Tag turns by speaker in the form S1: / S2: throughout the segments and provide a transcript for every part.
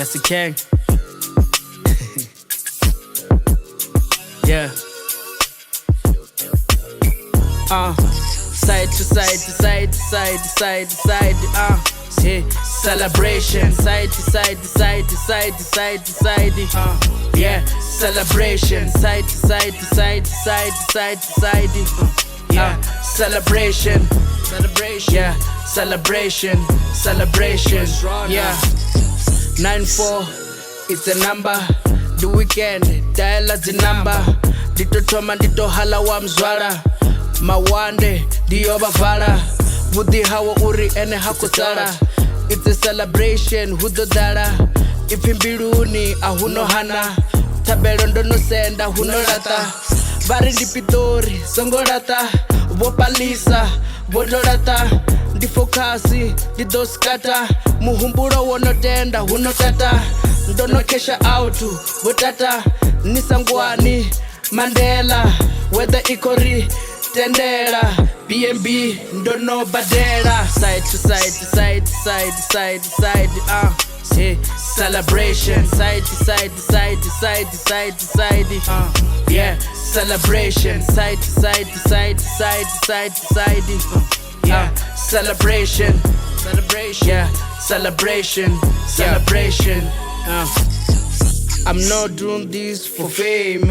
S1: Kasi King. Yeah. Side to side to side to side to side to side. See, celebration. Side to side to side to side to side to side. Yeah, celebration. Side to side to side to side to side to side. Yeah, celebration. Celebration. Yeah, celebration. Celebration. Yeah. 94, it's a number. The weekend, dial as the number. Dito toma, dito hala wa mzwala. Mawande, diyo bavala. Budi hawa uri ene hakusara. It's a celebration, hudo dara. Ifimbiruni, ahuno hana. Tabelo ndono senda, huno rata. Varindi pitori, songorata. Wopalisa, vodorata. Di fokasi, di doskata. Muhumburo wono tenda, huno tata. Ndono kesha autu, wotata. Nisangwani, Mandela. Whether ikori, tendera. BNB, ndono badera. Side to side to side to side to side to side. See, celebration. Side to side to side to side to side to side. Yeah, celebration. Side to side to side to side to side to side. Yeah, celebration. Celebration. Yeah, celebration. Celebration. I'm not doing this for fame.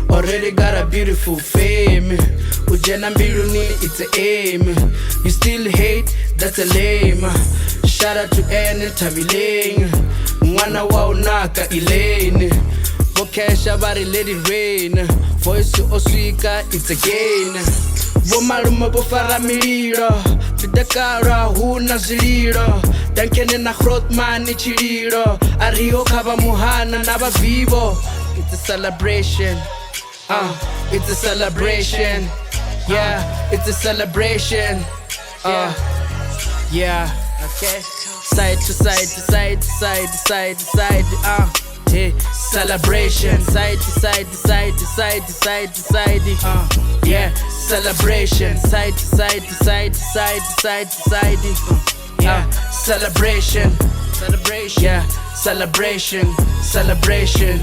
S1: Already got a beautiful fame. Ujana mbiruni, it's an aim. You still hate, that's a lame. Shout out to Anne Taviling. Mwana wa unaka Elaine. Bokesha bari let it rain. Voice to Oswika, it's a gain. Vomaluma bofara miliro. Bidakara huna ziliro. Dankene na Grootman ni chiliro. Ario kava muhana na vivo. It's a celebration. It's a celebration. Yeah, it's a celebration. Yeah. Okay. Side to side to side to side to side to side. Yeah, celebration. Side to side to side to side to side to side. Yeah, celebration. Side to side to side to side to side to side. Yeah, celebration. Celebration. Yeah, celebration. Celebration.